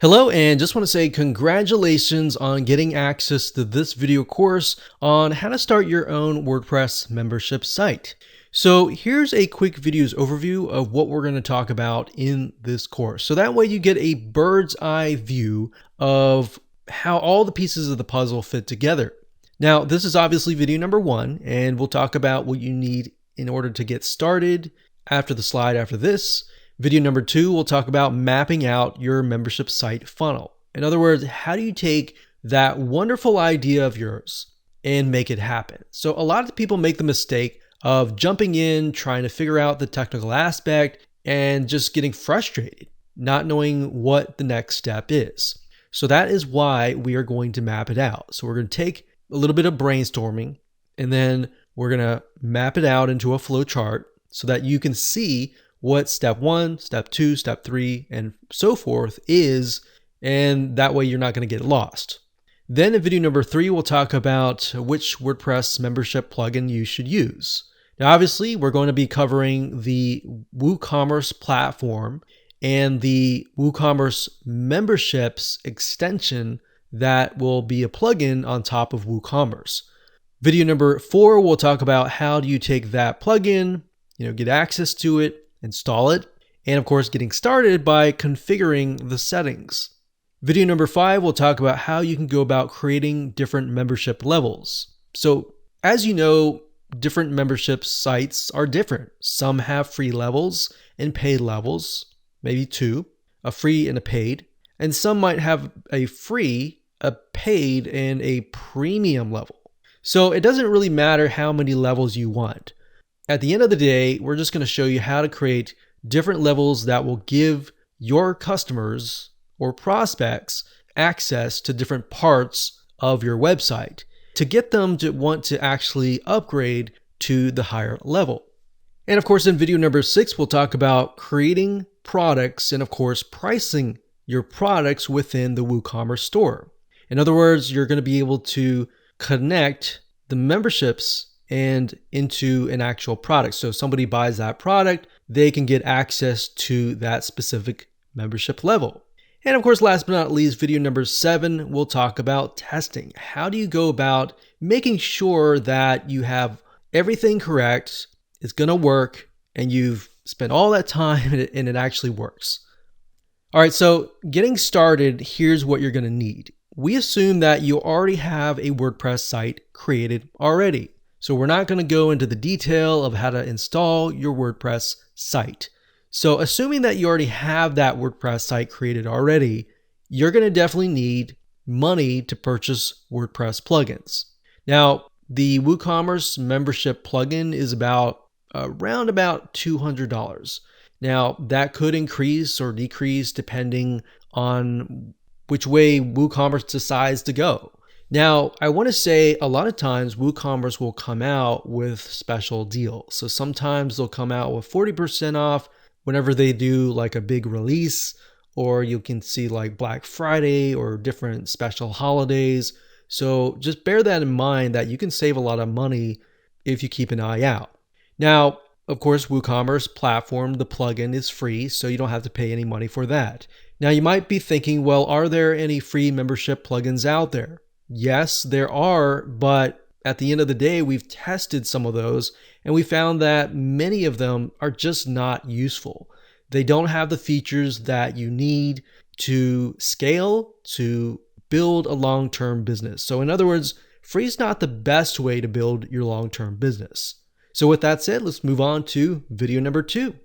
Hello, and just want to say congratulations on getting access to this video course on how to start your own WordPress membership site. So here's a quick videos overview of what we're going to talk about in this course. So that way you get a bird's eye view of how all the pieces of the puzzle fit together. Now, this is obviously video number 1, and we'll talk about what you need in order to get started after the slide after this. Video number 2, we'll talk about mapping out your membership site funnel. In other words, how do you take that wonderful idea of yours and make it happen? So a lot of people make the mistake of jumping in, trying to figure out the technical aspect, and just getting frustrated, not knowing what the next step is. So that is why we are going to map it out. So we're going to take a little bit of brainstorming, and then we're going to map it out into a flow chart so that you can see what step 1, step 2, step 3, and so forth is, and that way you're not going to get lost. Then in video number 3, we'll talk about which WordPress membership plugin you should use. Now, obviously, we're going to be covering the WooCommerce platform and the WooCommerce memberships extension that will be a plugin on top of WooCommerce. Video number 4, we'll talk about how do you take that plugin, get access to it, install it, and of course getting started by configuring the settings. Video number 5, we'll talk about how you can go about creating different membership levels. So as you know, different membership sites are different. Some have free levels and paid levels, maybe 2, a free and a paid, and some might have a free, a paid, and a premium level. So it doesn't really matter how many levels you want. At the end of the day, we're just going to show you how to create different levels that will give your customers or prospects access to different parts of your website to get them to want to actually upgrade to the higher level. And of course, in video number 6, we'll talk about creating products and of course, pricing your products within the WooCommerce store. In other words, you're going to be able to connect the memberships and into an actual product. So if somebody buys that product, they can get access to that specific membership level. And of course, last but not least, video number 7, we'll talk about testing. How do you go about making sure that you have everything correct, it's going to work, and you've spent all that time and it actually works? All right, so getting started, here's what you're going to need. We assume that you already have a WordPress site created already. So we're not going to go into the detail of how to install your WordPress site. So assuming that you already have that WordPress site created already, you're going to definitely need money to purchase WordPress plugins. Now, the WooCommerce membership plugin is around about $200. Now, that could increase or decrease depending on which way WooCommerce decides to go. Now, I want to say a lot of times WooCommerce will come out with special deals. So sometimes they'll come out with 40% off whenever they do like a big release, or you can see like Black Friday or different special holidays. So just bear that in mind that you can save a lot of money if you keep an eye out. Now, of course, WooCommerce platform, the plugin is free, so you don't have to pay any money for that. Now, you might be thinking, well, are there any free membership plugins out there? Yes, there are, but at the end of the day, we've tested some of those and we found that many of them are just not useful. They don't have the features that you need to scale, to build a long-term business. So in other words, free is not the best way to build your long-term business. So with that said, let's move on to video number 2.